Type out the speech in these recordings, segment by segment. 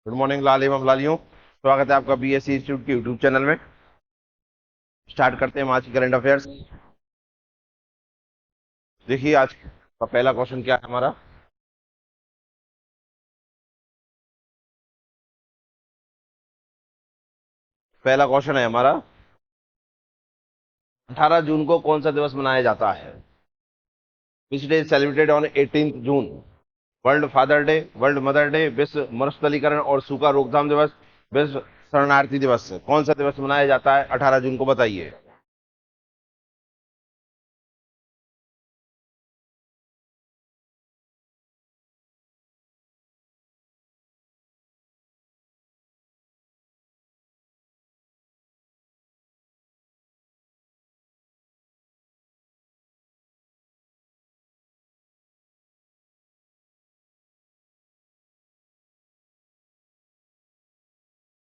Good morning लाल एवं लालियों। स्वागत है आपका बीएससी इंस्टीट्यूट के यूट्यूब चैनल में। स्टार्ट करते हैं हम आज की करंट अफेयर्स। देखिए आज का पहला क्वेश्चन क्या है हमारा। पहला क्वेश्चन है हमारा, 18 जून को कौन सा दिवस मनाया जाता है? Which day celebrated on 18 June? World father day, world mother day, विश्व मरुस्थलीकरण और सूखा रोकथाम दिवस, विश्व शरणार्थी दिवस। कौन सा दिवस मनाया जाता है 18 जून को, बताइए।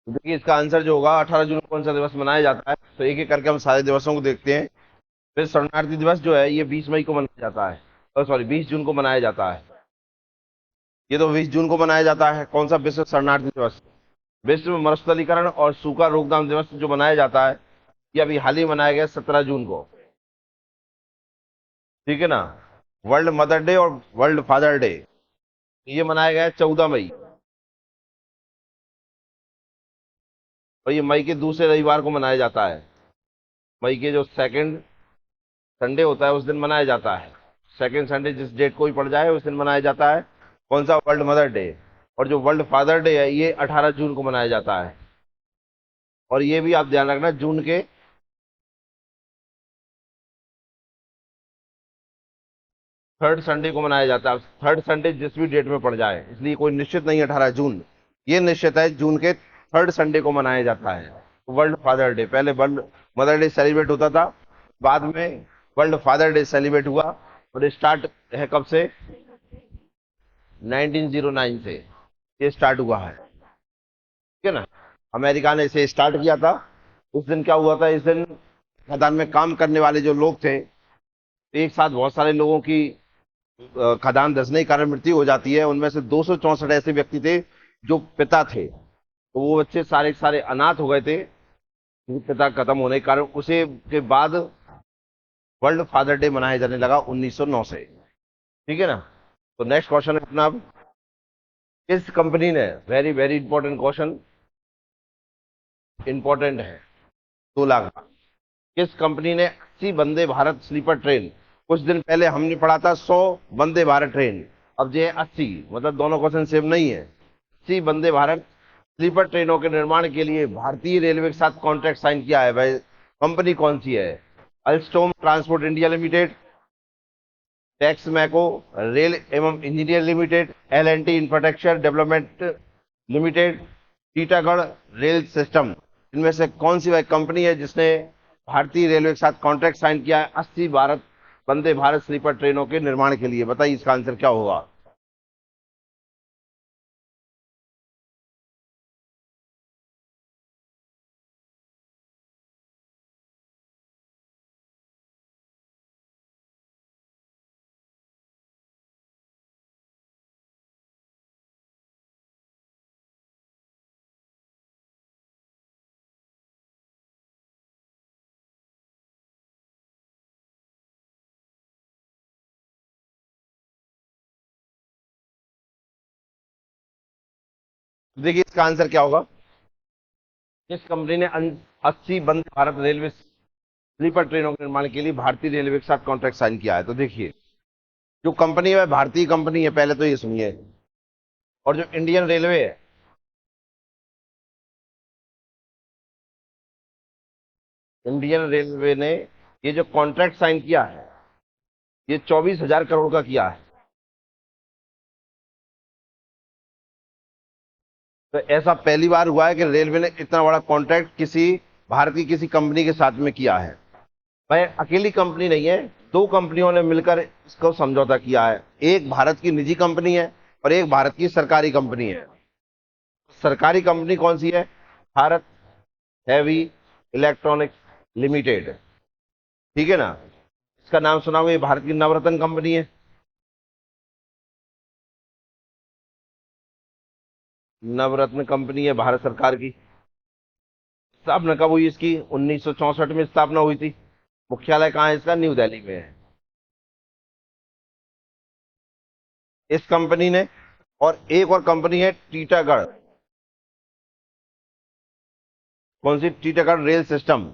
देखिए इसका आंसर जो होगा, 18 जून को कौन सा दिवस मनाया जाता है, तो एक एक करके हम सारे दिवसों को देखते हैं। फिर शरणार्थी दिवस जो है ये 20 मई को मनाया जाता है, सॉरी 20 जून को मनाया जाता है। ये तो 20 जून को मनाया जाता है। कौन सा? विश्व शरणार्थी दिवस। विश्व मरुस्थलीकरण और सूखा रोकथाम दिवस जो मनाया जाता है, ये अभी हाल ही मनाया गया 17 जून को। ठीक है ना। वर्ल्ड मदर डे और वर्ल्ड फादर डे ये मनाया गया है 14 मई। और ये मई के दूसरे रविवार को मनाया जाता है। मई के जो सेकंड संडे होता है उस दिन मनाया जाता है। सेकंड संडे जिस डेट को भी पड़ जाए उस दिन मनाया जाता है। कौन सा? World mother day. और जो वर्ल्ड फादर डे है ये 18 जून को मनाया जाता है। और ये भी आप ध्यान रखना, जून के थर्ड संडे को मनाया जाता है। थर्ड संडे जिस भी डेट में पड़ जाए, इसलिए कोई निश्चित नहीं 18 जून। ये निश्चित है, जून के थर्ड संडे को मनाया जाता है। वर्ल्ड फादर डे, पहले वर्ल्ड मदर डे सेलिब्रेट होता था, बाद में वर्ल्ड फादर डे सेलिब्रेट हुआ। और स्टार्ट है कब से? 1909 से ये स्टार्ट हुआ है। ठीक है ना। अमेरिका ने इसे स्टार्ट किया था। उस दिन क्या हुआ था, इस दिन खदान में काम करने वाले जो लोग थे, एक साथ बहुत सारे लोगों की खदान धंसने के कारण मृत्यु हो जाती है। उनमें से 264 ऐसे व्यक्ति थे जो पिता थे, तो वो बच्चे सारे के सारे अनाथ हो गए थे क्योंकि पिता खत्म होने के कारण। उसे के बाद वर्ल्ड फादर डे मनाया जाने लगा 1909 से। ठीक है ना। तो नेक्स्ट क्वेश्चन है अपना अब, किस कंपनी ने, very very important question, important है 2 लाख, किस कंपनी ने 80 वंदे भारत स्लीपर ट्रेन, कुछ दिन पहले हमने पढ़ा था 100 वंदे भारत ट्रेन, अब ये 80, मतलब दोनों क्वेश्चन सेम नहीं है। 80 वंदे भारत स्लीपर ट्रेनों के निर्माण के लिए भारतीय रेलवे के साथ कॉन्ट्रैक्ट साइन किया है भाई। कंपनी कौन सी है? Alstom transport India limited, Texmaco, rail एवं engineer limited, L and T infrastructure development limited, Titagarh rail system. इनमें से कौन सी वह कंपनी है जिसने भारतीय रेलवे के साथ कॉन्ट्रैक्ट साइन किया है 80 भारत वंदे भारत स्लीपर ट्रेनों के निर्माण के लिए? बताइए इसका आंसर क्या होगा। देखिए इसका आंसर क्या होगा। किस कंपनी ने 80 वंदे भारत रेलवे स्लीपर ट्रेनों के निर्माण के लिए भारतीय रेलवे के साथ कॉन्ट्रैक्ट साइन किया है? तो देखिए, जो कंपनी है वह भारतीय कंपनी है, पहले तो ये सुनिए। और जो इंडियन रेलवे है, इंडियन रेलवे ने ये जो कॉन्ट्रैक्ट साइन किया है, ये 24,000 करोड़ का किया है। तो ऐसा पहली बार हुआ है कि रेलवे ने इतना बड़ा कॉन्ट्रैक्ट किसी भारतीय किसी कंपनी के साथ में किया है। भाई अकेली कंपनी नहीं है, 2 कंपनियों ने मिलकर इसको समझौता किया है। एक भारत की निजी कंपनी है और एक भारत की सरकारी कंपनी है। सरकारी कंपनी कौन सी है? Bharat heavy electronics limited. ठीक है ना। इसका नाम सुना होगा, ये भारत की नवरत्न कंपनी है। नवरत्न कंपनी है भारत सरकार की। स्थापना कब हुई इसकी? 1964 में स्थापना हुई थी। मुख्यालय कहाँ है इसका? न्यू दिल्ली में है इस कंपनी ने। और एक और कंपनी है टीटागढ़। कौन सी? Titagarh rail system.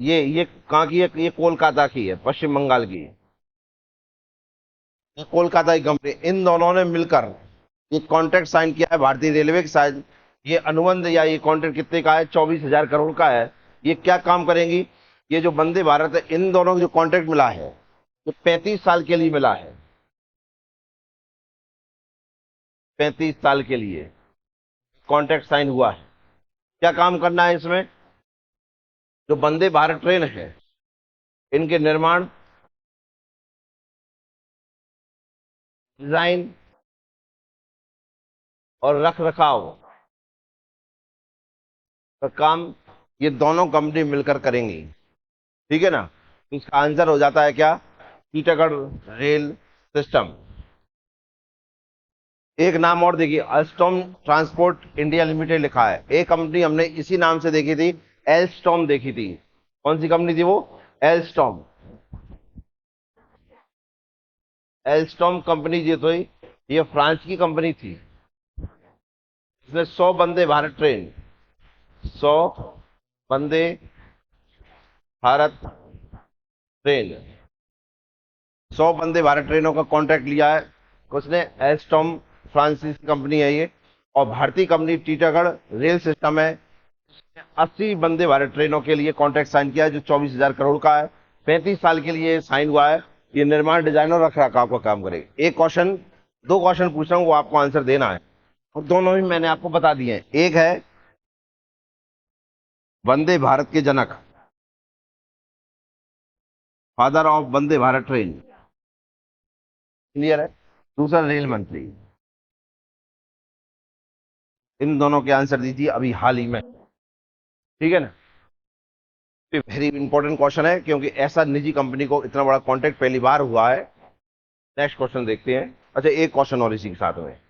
ये कहाँ की है? ये कोलकाता की है, पश्चिम बंगाल की। ये कोलकाता की कंपनी। इन दोनों ने मिलकर ये कॉन्ट्रैक्ट साइन किया है भारतीय रेलवे के साथ। ये अनुबंध या ये कॉन्ट्रैक्ट कितने का है? 24,000 करोड़ का है। ये क्या काम करेंगी? ये जो वंदे भारत है, इन दोनों को जो कॉन्ट्रैक्ट मिला है, ये 35 साल के लिए मिला है। 35 साल के लिए कॉन्ट्रैक्ट साइन हुआ है। क्या काम करना है इसमें? जो वंदे भारत ट्रेन है, इनके निर्माण, डिजाइन और रख रखाव का काम ये दोनों कंपनी मिलकर करेंगी। ठीक है ना? तो इसका आंसर हो जाता है क्या? Titagarh rail system. एक नाम और देखिए, अल्स्टॉम ट्रांसपोर्ट इंडिया लिमिटेड लिखा है। एक कंपनी हमने इसी नाम से देखी थी, एल्स्टॉम देखी थी। कौन सी कंपनी थी वो? एल्स्टॉम। एल्स्टॉम कंपनी जो थी, ये फ्रांस की कंपनी थी। इसमें 100 भारत ट्रेन 100 वंदे भारत ट्रेनों का कॉन्ट्रैक्ट लिया है उसने। एल्स्टॉम फ्रांसीसी कंपनी है ये। और भारतीय कंपनी टीटागढ़ रेल सिस्टम है। 80 वंदे भारत ट्रेनों के लिए कॉन्ट्रैक्ट साइन किया है, जो 24,000 करोड़ का है। 35 साल के लिए साइन हुआ है। ये निर्माण, डिजाइन और रख रखाव का काम करेगा। एक क्वेश्चन, दो क्वेश्चन पूछ रहा हूँ, वो आपको आंसर देना है। और दोनों ही मैंने आपको बता दिए हैं। एक है वंदे भारत के जनक, father of Vande Bharat train, clear है। दूसरा रेल मंत्री। इन दोनों के आंसर दीजिए अभी हाल ही में। ठीक है ना? वेरी इंपॉर्टेंट क्वेश्चन है, क्योंकि ऐसा निजी कंपनी को इतना बड़ा कॉन्ट्रैक्ट पहली बार हुआ है। नेक्स्ट क्वेश्चन देखते हैं। अच्छा, एक क्वेश्चन और इसी के साथ में।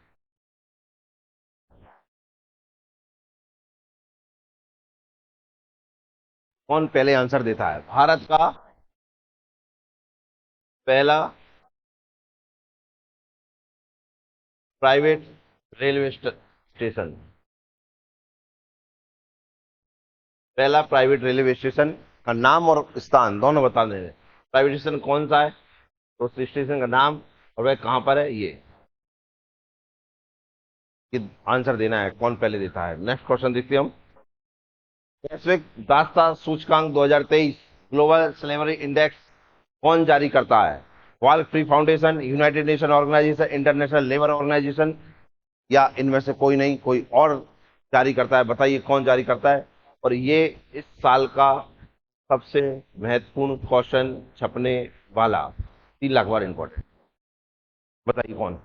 कौन पहले आंसर देता है? भारत का पहला प्राइवेट रेलवे स्टेशन। पहला प्राइवेट रेलवे स्टेशन का नाम और स्थान दोनों बता दें। प्राइवेट स्टेशन कौन सा है, तो उस स्टेशन का नाम और वह कहां पर है, ये आंसर देना है। कौन पहले देता है? नेक्स्ट क्वेश्चन देखते हैं हम। वैश्विक दासता सूचकांक 2023 ग्लोबल स्लेवरी इंडेक्स कौन जारी करता है? World Free Foundation, United Nation Organization, International Labour Organization, या इनमें से कोई नहीं, कोई और जारी करता है? बताइए कौन जारी करता है। और ये इस साल का सबसे महत्वपूर्ण क्वेश्चन छपने वाला, 3 लाख बार इंपॉर्टेंट। बताइए कौन।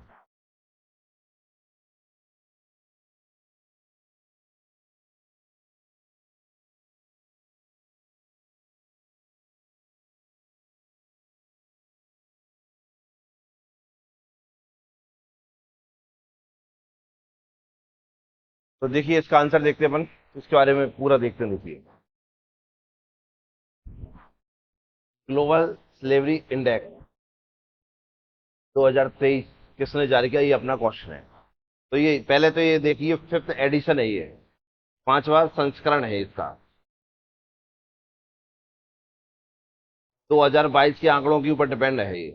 तो देखिए इसका आंसर देखते हैं अपन, इसके बारे में पूरा देखते हैं। देखिए, ग्लोबल स्लेवरी इंडेक्स 2023 किसने जारी किया, ये अपना क्वेश्चन है। तो ये पहले तो ये देखिए, 5th एडिशन है ये, 5वां संस्करण है इसका। 2022 के आंकड़ों के ऊपर डिपेंड है ये,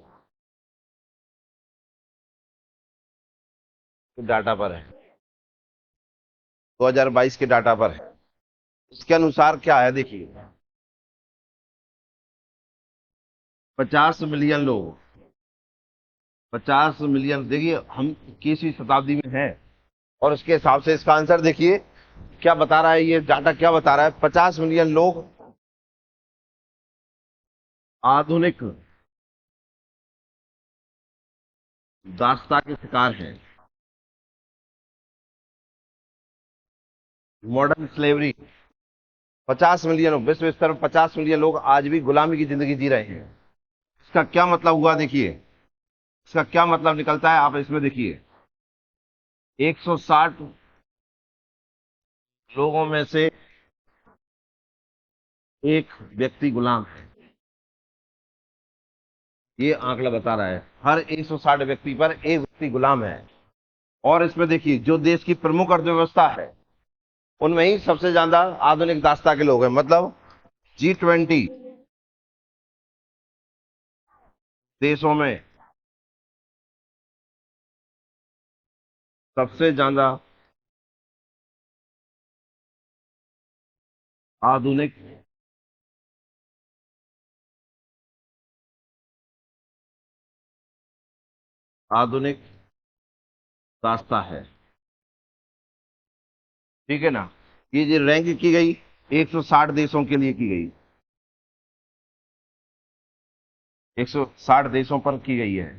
तो डाटा पर है। 2022 के डाटा पर है। इसके अनुसार क्या है देखिए, 50 मिलियन लोग, 50 मिलियन, देखिए हम 21वीं शताब्दी में हैं। और उसके हिसाब से इसका आंसर देखिए क्या बता रहा है। ये डाटा क्या बता रहा है? 50 मिलियन लोग आधुनिक दासता के शिकार हैं। मॉडर्न स्लेवरी, 50 मिलियन, विश्व स्तर पर 50 मिलियन लोग आज भी गुलामी की जिंदगी जी रहे हैं। इसका क्या मतलब हुआ देखिए, इसका क्या मतलब निकलता है आप इसमें देखिए, 160 लोगों में से एक व्यक्ति गुलाम है, ये आंकड़ा बता रहा है। हर 160 व्यक्ति पर एक व्यक्ति गुलाम है। और इसमें देखिए जो देश की प्रमुख अर्थव्यवस्था है उनमें ही सबसे ज्यादा आधुनिक दास्ता के लोग हैं, मतलब G20 देशों में सबसे ज्यादा आधुनिक आधुनिक दास्ता है। ठीक है ना, ये जो रैंक की गई 160 देशों के लिए की गई, 160 देशों पर की गई है।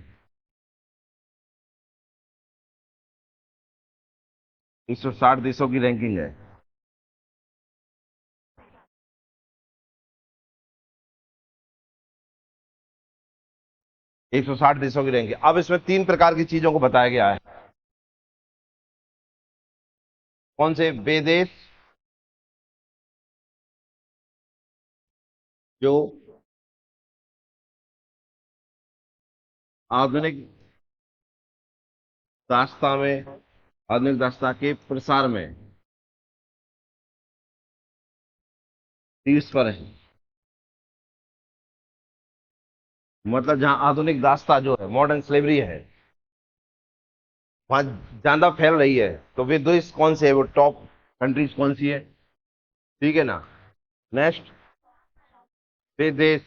160 देशों की रैंकिंग है। 160 देशों की रैंकिंग। अब इसमें तीन प्रकार की चीजों को बताया गया है। कौन से? वे देश जो आधुनिक दास्ता में, आधुनिक दास्ता के प्रसार में शीर्ष पर है, मतलब जहां आधुनिक दास्ता जो है, मॉडर्न स्लेवरी है, वहां ज्यादा फैल रही है। तो वे देश कौन से है, वो टॉप कंट्रीज कौन सी है? ठीक है ना। नेक्स्ट, वे देश,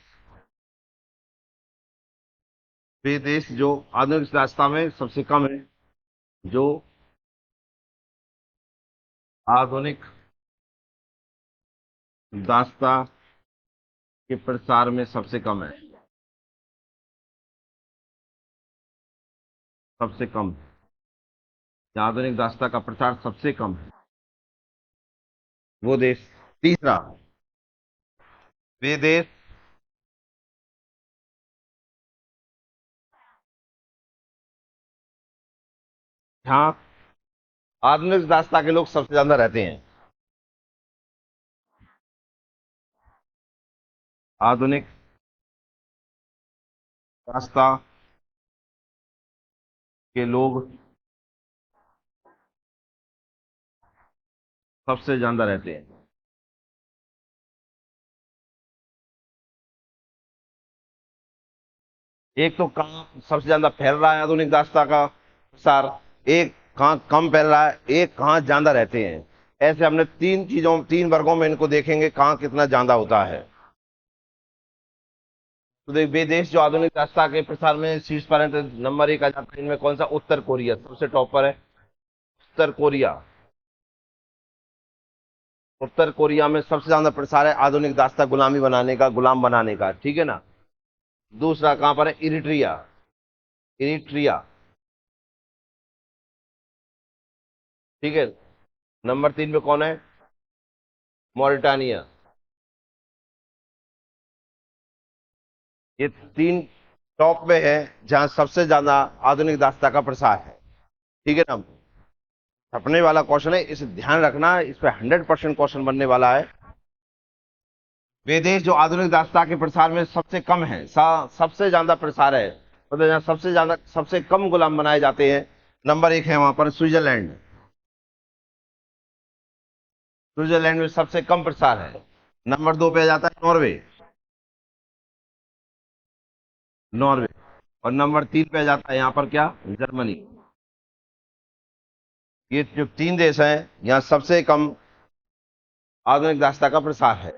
वे देश जो आधुनिक दास्ता में सबसे कम है, जो आधुनिक दास्ता के प्रसार में सबसे कम है, सबसे कम, आधुनिक दास्ता का प्रसार सबसे कम है वो देश। तीसरा, वे देश जहाँ आधुनिक दास्ता के लोग सबसे ज्यादा रहते हैं, आधुनिक दास्ता के लोग सबसे ज्यादा रहते हैं। एक तो कहाँ सबसे ज्यादा फैल रहा है आधुनिक दास्ता का प्रसार, एक कहाँ कम फैल रहा है, एक कहाँ ज्यादा रहते हैं। ऐसे हमने तीन चीजों, तीन वर्गों में इनको देखेंगे कहाँ कितना ज्यादा होता है। तो देख, वे देश जो आधुनिक दास्ता के प्रसार में शीर्ष पर है, तो नंबर एक आ जाता है इनमें कौन सा? उत्तर कोरिया सबसे टॉप पर है। उत्तर कोरिया, उत्तर कोरिया में सबसे ज्यादा प्रसार है आधुनिक दास्ता गुलामी बनाने का, गुलाम बनाने का। ठीक है ना। दूसरा कहां पर है? Eritrea, Eritrea. ठीक है। नंबर तीन पे कौन है? मॉरिटानिया। ये तीन टॉप में है जहां सबसे ज्यादा आधुनिक दास्ता का प्रसार है। ठीक है ना। छपने वाला क्वेश्चन है, इसे ध्यान रखना, इस पे 100% क्वेश्चन बनने वाला है। वे देश जो आधुनिक दास्ता के प्रसार में सबसे कम है, सबसे ज्यादा प्रसार है, मतलब जहां सबसे ज्यादा, सबसे कम गुलाम बनाए जाते हैं, नंबर एक है वहां पर स्विट्जरलैंड। स्विट्जरलैंड में सबसे कम प्रसार है। नंबर दो पे आ जाता है नॉर्वे, नॉर्वे। और नंबर तीन पे आ जाता है यहाँ पर क्या? जर्मनी। ये जो तीन देश हैं, यहाँ सबसे कम आधुनिक दास्ता का प्रसार है।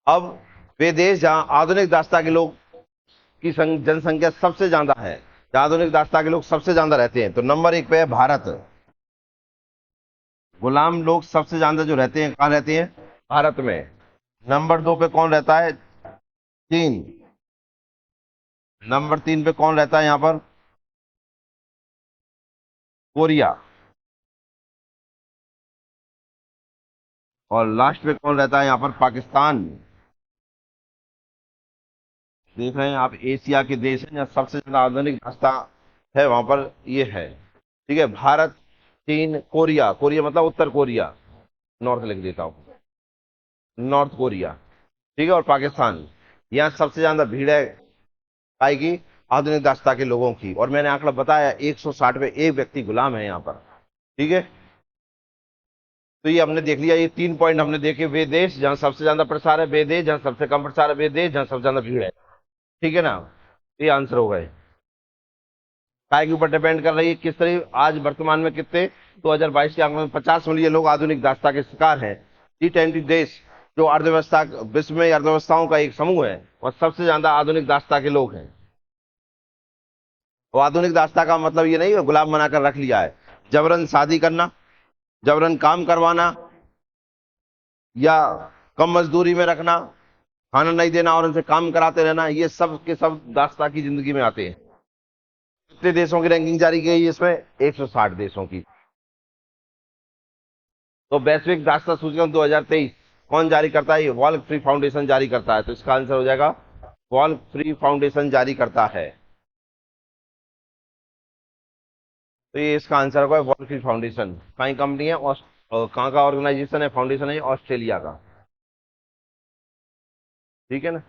अब वे देश जहाँ आधुनिक दास्ता के लोग की जनसंख्या सबसे ज्यादा है, जहाँ आधुनिक दास्ता के लोग सबसे ज्यादा रहते हैं, तो नंबर एक पे है भारत। गुलाम लोग सबसे ज्यादा जो रहते हैं, कहाँ रहते हैं? भारत में। नंबर दो पे कौन रहता है? चीन। नंबर तीन पे कौन रहता है यहाँ पर? कोरिया। और लास्ट पे कौन रहता है यहाँ पर? पाकिस्तान। देख रहे हैं आप, एशिया के देश हैं जहाँ सबसे ज्यादा आधुनिक रास्ता है, वहां पर ये है। ठीक है, भारत, चीन, कोरिया, कोरिया मतलब उत्तर कोरिया, नॉर्थ लिख देता हूँ, नॉर्थ कोरिया, ठीक है, और पाकिस्तान, यहाँ सबसे ज्यादा भीड़ है आएगी आधुनिक दास्ता के लोगों की। और मैंने आंकड़ा बताया 160 पे एक व्यक्ति गुलाम है यहाँ पर। ठीक है, तो ये हमने देख लिया, ये 3 पॉइंट हमने देखे, वे देश जहाँ सबसे ज्यादा प्रसार है, वे देश जहाँ सबसे कम प्रसार है, वे देश जहाँ सबसे ज्यादा भीड़ है। ठीक है ना, ये आंसर हो गए। काय के ऊपर डिपेंड कर रही है किस तरह, आज वर्तमान में कितने 2022 के आंकड़ों में 50 मिलियन लोग आधुनिक दास्ता के शिकार हैं। G20 देश जो अर्थव्यवस्था, विश्व में अर्थव्यवस्थाओं का एक समूह है, और सबसे ज्यादा आधुनिक दास्ता के लोग हैं। और आधुनिक दास्ता का मतलब ये नहीं है गुलाम बनाकर रख लिया है, जबरन शादी करना, जबरन काम करवाना, या कम मजदूरी में रखना, खाना नहीं देना और उनसे काम कराते रहना, ये सब के सब दास्ता की जिंदगी में आते हैं। कितने देशों की रैंकिंग जारी की गई इसमें? 160 देशों की। तो वैश्विक दास्ता सूचकांक 2023 कौन जारी करता है? ये वर्ल्ड फ्री फाउंडेशन जारी करता है, तो इसका आंसर हो जाएगा वर्ल्ड फ्री फाउंडेशन जारी करता है। तो ये इसका आंसर होगा वर्ल्ड फ्री फाउंडेशन। कहाँ की कंपनी है, कहाँ का ऑर्गेनाइजेशन है, फाउंडेशन है, ऑस्ट्रेलिया का। ठीक है ना,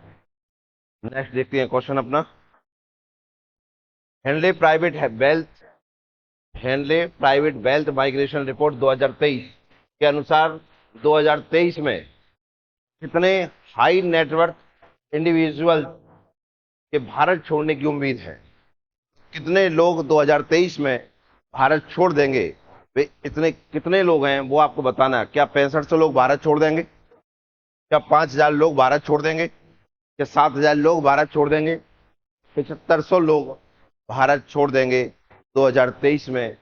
नेक्स्ट देखते हैं क्वेश्चन अपना। Henley Private Wealth Henley Private Wealth Migration Report 2023 के अनुसार 2023 में कितने हाई नेटवर्थ इंडिविजुअल के भारत छोड़ने की उम्मीद है? कितने लोग 2023 में भारत छोड़ देंगे? वे इतने कितने लोग हैं वो आपको बताना है। क्या 6500 लोग भारत छोड़ देंगे? क्या 5000 लोग भारत छोड़ देंगे? क्या 7000 लोग भारत छोड़ देंगे? 7500 लोग भारत छोड़ देंगे 2023 में,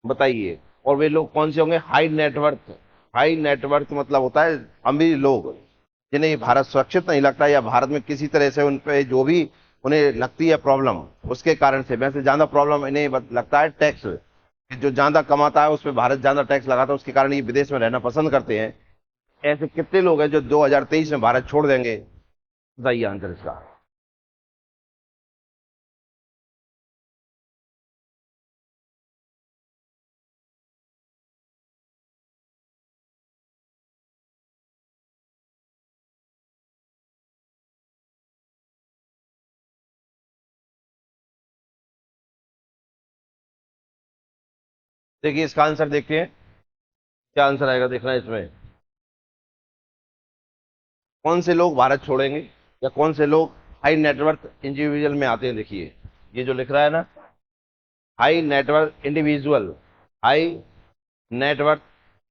बताइए। और वे लोग कौन से होंगे? High net worth. हाई नेटवर्थ मतलब होता है अमीर लोग, जिन्हें ये भारत सुरक्षित नहीं लगता, या भारत में किसी तरह से उन पे जो भी उन्हें लगती है प्रॉब्लम, उसके कारण से। वैसे ज्यादा प्रॉब्लम इन्हें लगता है टैक्स, जो ज्यादा कमाता है उस पर भारत ज्यादा टैक्स लगाता है, उसके कारण ये विदेश में रहना पसंद करते हैं। ऐसे कितने लोग हैं जो 2023 में भारत छोड़ देंगे? बताइए आंसर इसका। देखिए इसका आंसर देखते हैं, क्या आंसर आएगा देखना है इसमें। कौन से लोग भारत छोड़ेंगे, या कौन से लोग हाई नेटवर्थ इंडिविजुअल में आते हैं? देखिए ये जो लिख रहा है ना, high net worth individual, high net worth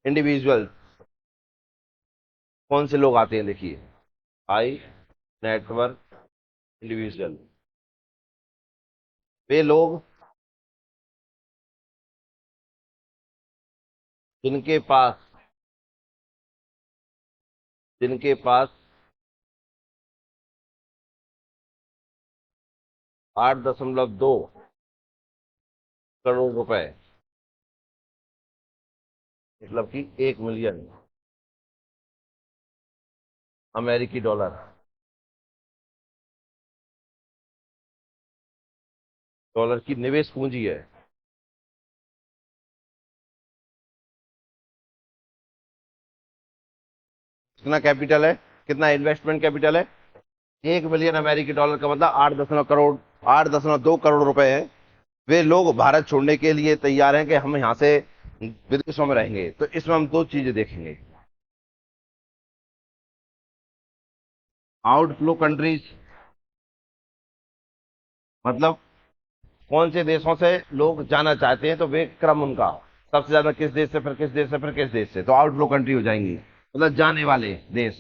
individual, कौन से लोग आते हैं? देखिए, हाई नेटवर्थ इंडिविजुअल, वे लोग जिनके पास जिनके पास 8.2 करोड़ रुपए, मतलब कि 1 मिलियन अमेरिकी डॉलर, डॉलर की निवेश पूंजी है। कितना कैपिटल है, कितना इन्वेस्टमेंट कैपिटल है? 1 मिलियन अमेरिकी डॉलर का मतलब 8.करोड़, 8.2 करोड़ रुपए है। वे लोग भारत छोड़ने के लिए तैयार हैं कि हम यहाँ से विदेशों में रहेंगे। तो इसमें हम दो चीजें देखेंगे। आउटफ्लो कंट्रीज मतलब कौन से देशों से लोग जाना चाहते हैं, तो वे क्रम उनका सबसे ज्यादा किस देश से, फिर किस देश से, फिर किस देश से, तो आउटफ्लो कंट्री हो जाएंगी, मतलब जाने वाले देश।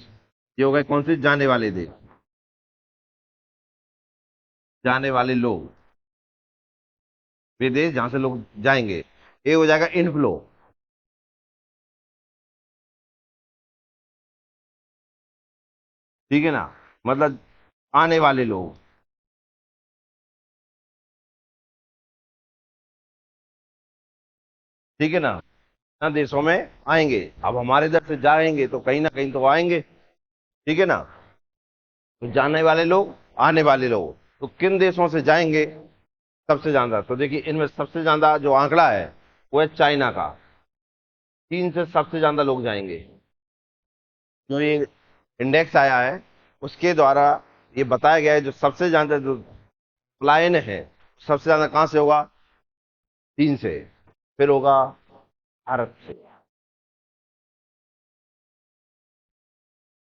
ये हो गए कौन से? जाने वाले देश, जाने वाले लोग, वे देश जहां से लोग जाएंगे। ये हो जाएगा इनफ्लो। ठीक है ना, मतलब आने वाले लोग। ठीक है ना, ना देशों में आएंगे, अब हमारे इधर से जाएंगे तो कहीं ना कहीं तो आएंगे। ठीक है ना, तो जाने वाले लोग आने वाले लोग तो किन देशों से जाएंगे सबसे ज्यादा? तो देखिए इनमें सबसे ज्यादा जो आंकड़ा है वो है चाइना का। चीन से सबसे ज्यादा लोग जाएंगे। जो ये इंडेक्स आया है उसके द्वारा ये बताया गया है जो सबसे ज्यादा जो पलायन है सबसे ज्यादा कहां से होगा? चीन से, फिर होगा भारत से,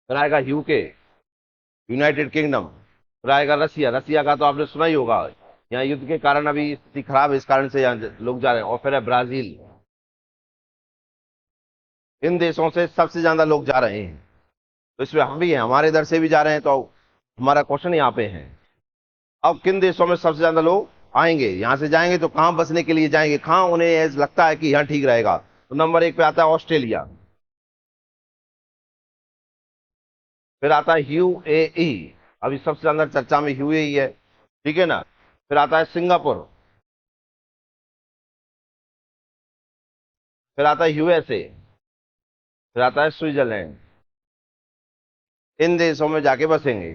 फिर आएगा यूके, यूनाइटेड किंगडम, फिर आएगा रसिया। रसिया का तो आपने सुना ही होगा, यहाँ युद्ध के कारण अभी स्थिति खराब है, इस कारण से यहाँ लोग जा रहे हैं। और फिर है ब्राजील। इन देशों से सबसे ज्यादा लोग जा रहे हैं। तो इसमें हम भी हैं, हमारे इधर से भी जा रहे हैं। तो हमारा क्वेश्चन यहाँ पे है, अब किन देशों में सबसे ज्यादा लोग आएंगे? यहाँ से जाएंगे तो कहाँ बसने के लिए जाएंगे, कहाँ उन्हें ऐसा लगता है कि यहाँ ठीक रहेगा? तो नंबर 1 पे आता है ऑस्ट्रेलिया, फिर आता है यूएई, अभी सबसे ज्यादा चर्चा में यूएई है, ठीक है ना। फिर आता है सिंगापुर, फिर आता है यूएसए, फिर आता है स्विट्जरलैंड। इन देशों में जाके बसेंगे।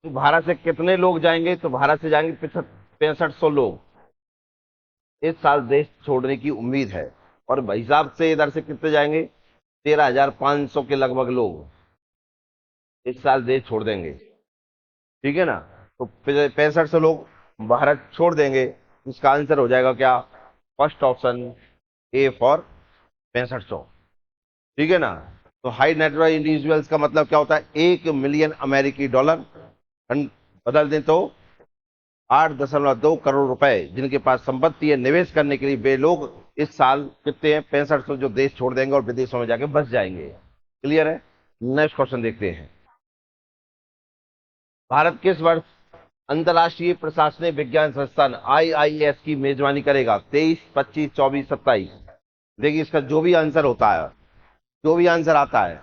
तो भारत से कितने लोग जाएंगे? तो भारत से जाएंगे 6500 लोग इस साल देश छोड़ने की उम्मीद है। और हिसाब से इधर से कितने जाएंगे? 13,500 के लगभग लोग इस साल देश छोड़ देंगे, ठीक है ना। तो 6500 लोग भारत छोड़ देंगे। इसका आंसर हो जाएगा क्या? फर्स्ट ऑप्शन, ए फॉर 6500, ठीक है ना। तो हाई नेटवर्थ इंडिविजुअल्स का मतलब क्या होता है? 1 मिलियन अमेरिकी डॉलर, बदल दें तो 8.2 करोड़ रुपए जिनके पास संपत्ति है निवेश करने के लिए, वे लोग इस साल कितने हैं? 6500 जो देश छोड़ देंगे और विदेशों में जाके बस जाएंगे। क्लियर है? नेक्स्ट क्वेश्चन देखते हैं। भारत किस वर्ष अंतर्राष्ट्रीय प्रशासनिक विज्ञान संस्थान आईआईएस की मेजबानी करेगा? 23, 25, 24, 27। देखिए इसका जो भी आंसर होता है, जो भी आंसर आता है,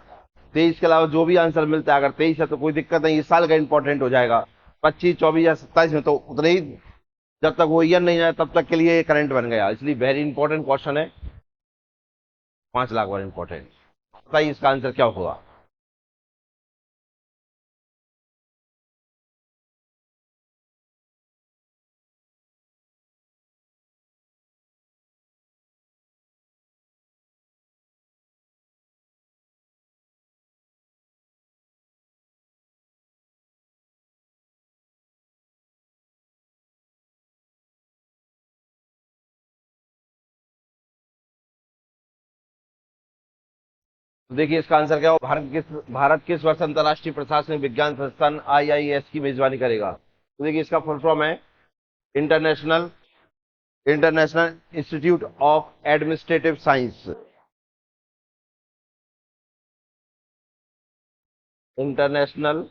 23 के अलावा जो भी आंसर मिलता है, अगर 23 है तो कोई दिक्कत नहीं, इस साल का इंपॉर्टेंट हो जाएगा। 25, 24 या 27 में तो उतने ही, जब तक वो ईयर नहीं आया तब तक के लिए ये करंट बन गया, इसलिए वेरी इंपॉर्टेंट क्वेश्चन है। 5 लाख बार इंपॉर्टेंट। बताइए इसका आंसर क्या होगा? तो देखिए इसका आंसर क्या होगा? भारत किस वर्ष अंतर्राष्ट्रीय प्रशासनिक विज्ञान संस्थान आईआईएस की मेजबानी करेगा? तो देखिए इसका फुल फॉर्म है international international institute of administrative science. International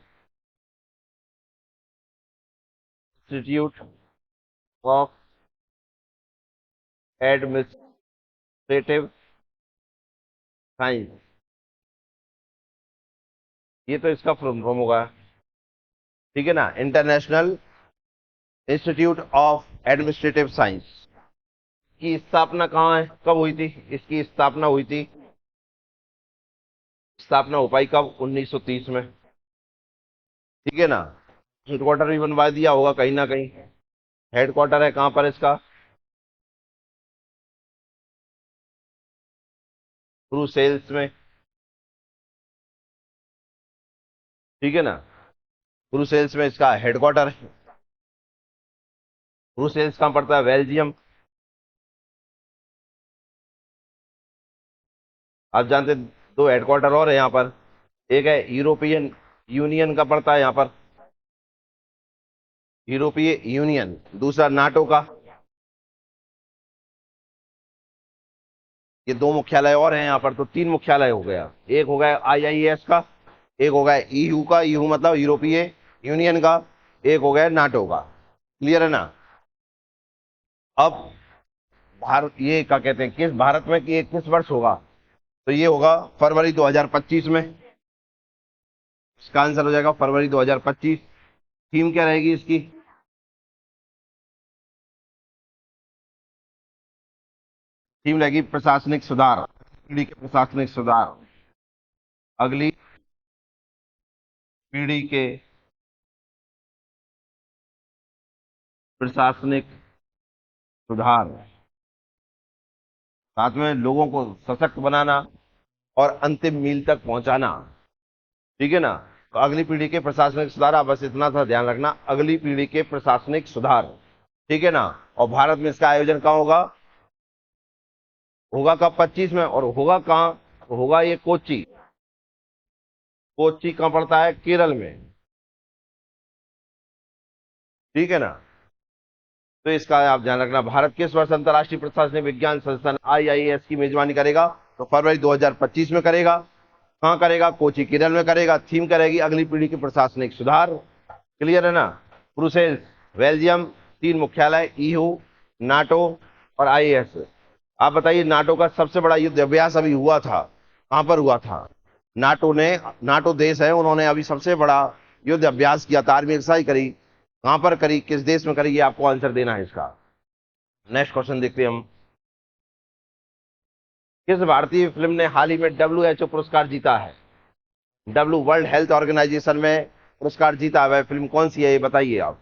institute of administrative science, ये तो इसका फुल फॉर्म होगा, ठीक है ना। International institute of administrative science की स्थापना कहाँ है, कब हुई थी? इसकी स्थापना हुई थी, स्थापना हो पाई कब? 1930 में, ठीक है ना। हेडक्वार्टर भी बनवा दिया होगा कहीं ना कहीं। हेडक्वार्टर है कहाँ पर इसका? ब्रुसेल्स में, ठीक है ना। ब्रुसेल्स में इसका हेडक्वार्टर है। ब्रुसेल्स कहाँ पड़ता है? बेल्जियम। आप जानते हैं, दो हेडक्वार्टर और है यहाँ पर। एक है यूरोपियन यूनियन का पड़ता है यहाँ पर, यूरोपीय यूनियन। दूसरा नाटो का। ये दो मुख्यालय और हैं यहाँ पर, तो 3 मुख्यालय हो गया। एक हो गया आईआईएस का, एक हो गया ईयू का, ईयू मतलब यूरोपीय यूनियन का, एक हो गया नाटो का। क्लियर है ना। अब भारत, ये क्या कहते हैं, किस भारत में कि ये किस वर्ष होगा? तो ये होगा फरवरी 2025 में। इसका आंसर हो जाएगा फरवरी 2025। थीम क्या रहेगी इसकी? थीम रहेगी प्रशासनिक सुधार, पीढ़ी के प्रशासनिक सुधार, अगली पीढ़ी के प्रशासनिक सुधार, साथ में लोगों को सशक्त बनाना और अंतिम मील तक पहुंचाना। ठीक है ना। तो अगली पीढ़ी के प्रशासनिक सुधार, आप बस इतना सा ध्यान रखना, अगली पीढ़ी के प्रशासनिक सुधार। ठीक है ना। और भारत में इसका आयोजन कहाँ होगा? होगा कब? 25 में। और होगा कहाँ? होगा ये कोच्चि। कोच्चि कहाँ पड़ता है? केरल में। ठीक है ना। तो इसका आप ध्यान रखना। भारत किस वर्ष अंतर्राष्ट्रीय प्रशासनिक विज्ञान संस्थान IIS की मेजबानी करेगा? तो फरवरी 2025 में करेगा। कहाँ करेगा? कोच्चि, केरल में करेगा। थीम करेगी अगली पीढ़ी के प्रशासनिक सुधार। क्लियर है ना। Brussels, Belgium. 3 मुख्यालय, EU, नाटो और IAS। आप बताइए, नाटो का सबसे बड़ा युद्ध अभ्यास अभी हुआ था, कहां पर हुआ था? नाटो ने, नाटो देश है, उन्होंने अभी सबसे बड़ा युद्ध अभ्यास किया था, आर्मी एक्सरसाइज करी। कहां पर करी, किस देश में करी, ये आपको आंसर देना है इसका। नेक्स्ट क्वेश्चन देखते हैं हम। किस भारतीय फिल्म ने हाल ही में WHO पुरस्कार जीता है? वर्ल्ड हेल्थ ऑर्गेनाइजेशन में पुरस्कार जीता है, फिल्म कौन सी है, ये बताइए आप।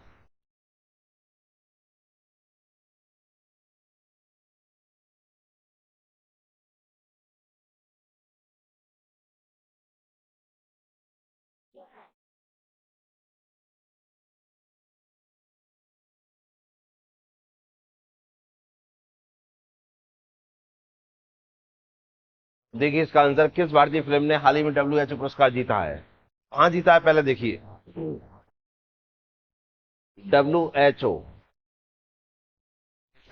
देखिए इसका आंसर, किस भारतीय फिल्म ने हाल ही में WHO पुरस्कार जीता है? कहाँ जीता है पहले देखिए। WHO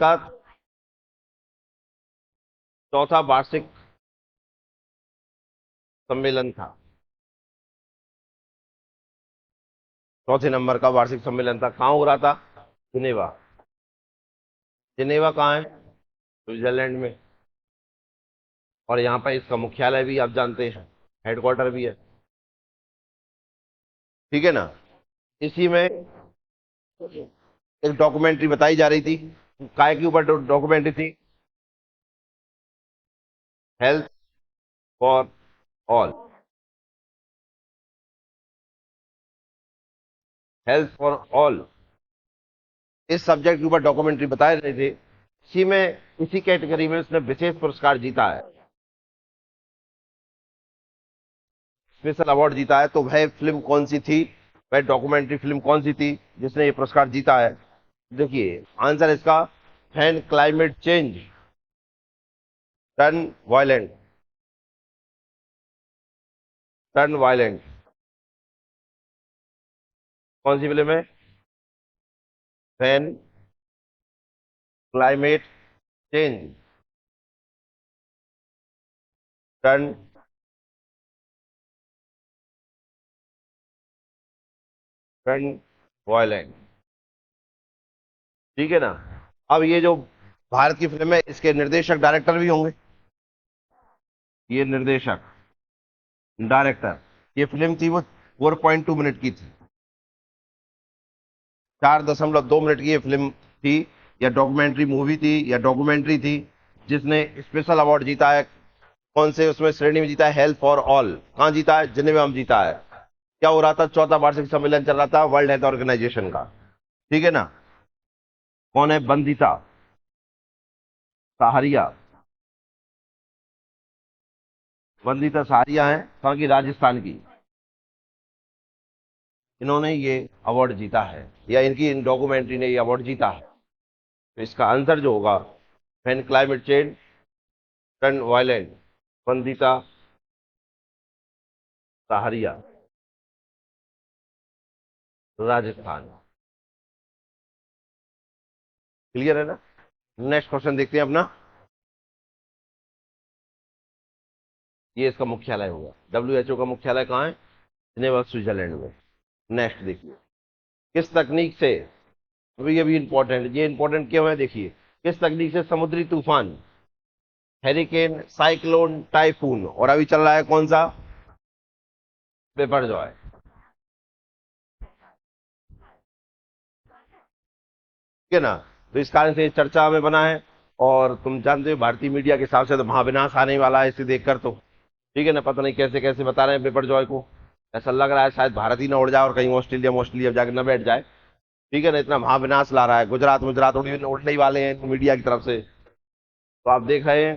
का चौथा वार्षिक सम्मेलन था। चौथे नंबर का वार्षिक सम्मेलन था। कहाँ हो रहा था? जिनेवा। जिनेवा कहाँ है? स्विट्जरलैंड में। और यहाँ पर इसका मुख्यालय भी आप जानते हैं, हेडक्वार्टर भी है। ठीक है ना। इसी में एक डॉक्यूमेंट्री बताई जा रही थी। काय के ऊपर डॉक्यूमेंट्री थी? Health for all. Health for all, इस सब्जेक्ट के ऊपर डॉक्यूमेंट्री बता रहे थे। इसी में, इसी कैटेगरी में उसने विशेष पुरस्कार जीता है, स्पेशल अवार्ड जीता है। तो वह फिल्म कौन सी थी, वह डॉक्यूमेंट्री फिल्म कौन सी थी जिसने ये पुरस्कार जीता है? देखिए आंसर इसका, when climate change turn violent. Turn violent कौन सी फिल्म है? When climate change turn turn violent. ठीक है ना। अब ये जो भारत की फिल्म है, इसके निर्देशक डायरेक्टर भी होंगे। ये निर्देशक डायरेक्टर, ये फिल्म थी वो 4.2 मिनट की थी। 4.2 मिनट की ये फिल्म थी, या डॉक्यूमेंट्री मूवी थी, या डॉक्यूमेंट्री थी, जिसने स्पेशल अवार्ड जीता है। कौन से उसमें श्रेणी में जीता है? Health for all. कहाँ जीता है? जिनेवा में जीता है। क्या हो रहा था? चौथा वार्षिक सम्मेलन चल रहा था वर्ल्ड हेल्थ ऑर्गेनाइजेशन का। ठीक है ना। कौन है? बंदिता सहारिया। वंदिता सहारिया है, कहाँ की? राजस्थान की। इन्होंने ये अवार्ड जीता है, या इनकी इन डॉक्यूमेंट्री ने ये अवार्ड जीता है। तो इसका आंसर जो होगा, when climate change turn violent, Vandita Saharia, Rajasthan. Clear है ना। नेक्स्ट क्वेश्चन देखते हैं अपना। ये इसका मुख्यालय होगा, WHO का मुख्यालय कहाँ है? जिनेवा, स्विट्जरलैंड में। नेक्स्ट देखिए, किस तकनीक से, अभी ये भी इंपॉर्टेंट, ये इंपॉर्टेंट क्यों है देखिए, किस तकनीक से समुद्री तूफान, हेरिकेन, साइक्लोन, टाइफून, और अभी चल रहा है कौन सा? पेपर जो है। ठीक है ना। तो इस कारण से ये चर्चा में बना है। और तुम जानते हो भारतीय मीडिया के हिसाब से तो महाविनाश आने वाला है इसे देखकर तो। ठीक है ना। पता नहीं कैसे कैसे बता रहे हैं पेपर जॉय को। ऐसा लग रहा है शायद भारत ही ना उड़ जाए और कहीं ऑस्ट्रेलिया ऑस्ट्रेलिया जाकर न बैठ जाए। ठीक है ना, इतना महाविनाश ला रहा है, गुजरात गुजरात उड़ने ही वाले हैं मीडिया की तरफ से। तो आप देख रहे हैं,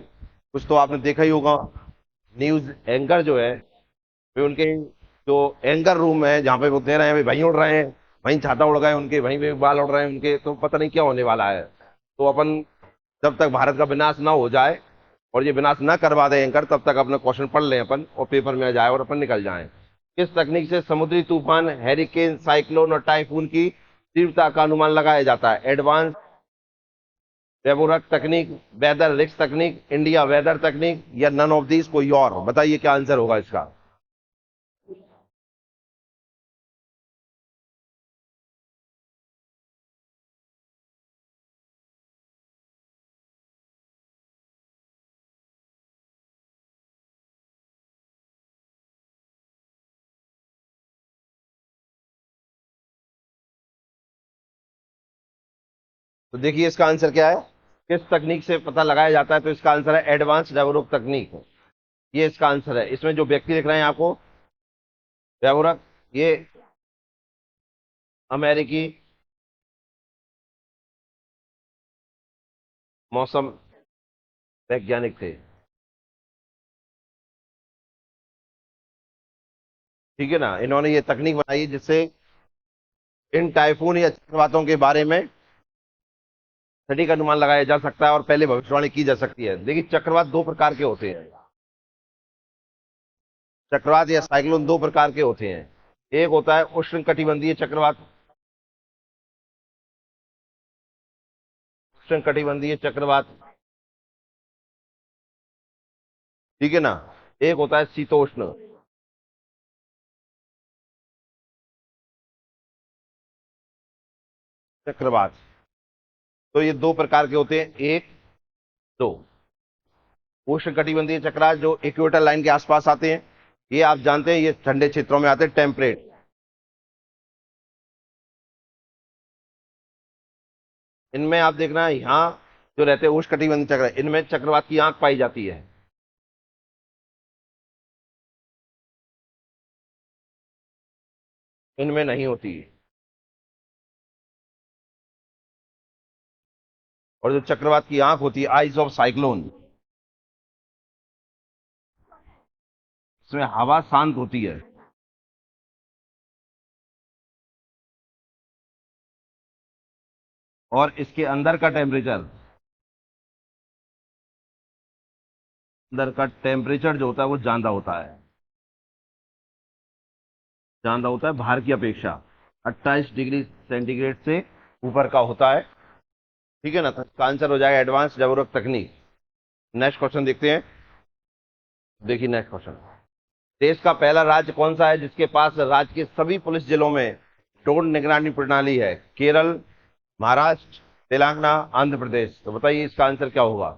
कुछ तो आपने देखा ही होगा, न्यूज एंकर जो है, वे उनके जो एंकर रूम है जहाँ पे वो दे रहे हैं, वे वहीं उड़ रहे हैं, वहीं छाता उड़ गए उनके, वहीं पे बाल उड़ रहे हैं उनके, तो पता नहीं क्या होने वाला है। तो अपन जब तक भारत का विनाश ना हो जाए और ये विनाश ना करवा दे एंकर, तब तक अपने क्वेश्चन पढ़ लें अपन और पेपर में आ जाए और अपन निकल जाएं। किस तकनीक से समुद्री तूफान, हैरिकेन, साइक्लोन और टाइफून की तीव्रता का अनुमान लगाया जाता है? एडवांस वेवोरक तकनीक, वेदर रिक्स तकनीक, इंडिया वेदर तकनीक, या नन ऑफ दीज, कोई और? बताइए क्या आंसर होगा इसका। तो देखिए इसका आंसर क्या है, किस तकनीक से पता लगाया जाता है, तो इसका आंसर है एडवांस वेवोरक तकनीक। ये इसका आंसर है। इसमें जो व्यक्ति लिख रहे हैं आपको वेवोरक, ये अमेरिकी मौसम वैज्ञानिक थे। ठीक है ना, इन्होंने ये तकनीक बनाई जिससे इन टाइफून या चक्रवातों के बारे में सटीक अनुमान लगाया जा सकता है और पहले भविष्यवाणी की जा सकती है। देखिए चक्रवात दो प्रकार के होते हैं, चक्रवात या साइक्लोन दो प्रकार के होते हैं। एक होता है उष्ण कटिबंधीय चक्रवात, उष्ण कटिबंधीय चक्रवात, ठीक है ना। एक होता है शीतोष्ण चक्रवात। तो ये दो प्रकार के होते हैं, एक, दो। उष्ण कटिबंधीय चक्रवात जो इक्वेटर लाइन के आसपास आते हैं, ये आप जानते हैं, ये ठंडे क्षेत्रों में आते हैं, टेम्परेट। इनमें आप देखना यहाँ जो रहते हैं उष्ण कटिबंधीय चक्र, इनमें चक्रवात की आंख पाई जाती है, इनमें नहीं होती। और जो चक्रवात की आंख होती है, आइज ऑफ साइक्लोन, इसमें हवा शांत होती है। और इसके अंदर का टेम्परेचर, अंदर का टेम्परेचर जो होता है वो ज्यादा होता है, ज्यादा होता है बाहर की अपेक्षा, 28 डिग्री सेंटीग्रेड से ऊपर का होता है। ठीक है ना, तो इसका आंसर हो जाएगा एडवांस जबरक तकनीक। नेक्स्ट क्वेश्चन देखते हैं। देखिए नेक्स्ट क्वेश्चन, देश का पहला राज्य कौन सा है जिसके पास राज्य के सभी पुलिस जिलों में ड्रोन निगरानी प्रणाली है? केरल, महाराष्ट्र, तेलंगाना, आंध्र प्रदेश। तो बताइए इसका आंसर क्या होगा।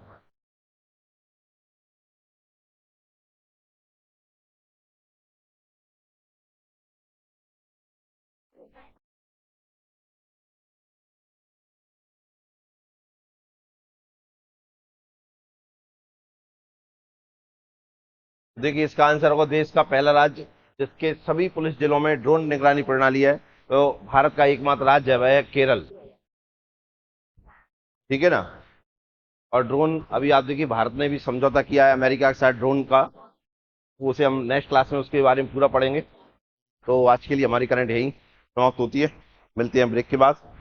देखिए इसका आंसर होगा देश का पहला राज्य जिसके सभी पुलिस जिलों में ड्रोन निगरानी प्रणाली है, तो भारत का एकमात्र राज्य है, वह है केरल। ठीक है ना। और ड्रोन अभी आप देखिए भारत ने भी समझौता किया है अमेरिका के साथ ड्रोन का, वो उसे हम नेक्स्ट क्लास में उसके बारे में पूरा पढ़ेंगे। तो आज के लिए हमारी करंट यही समाप्त होती है, मिलते हैं ब्रेक के बाद।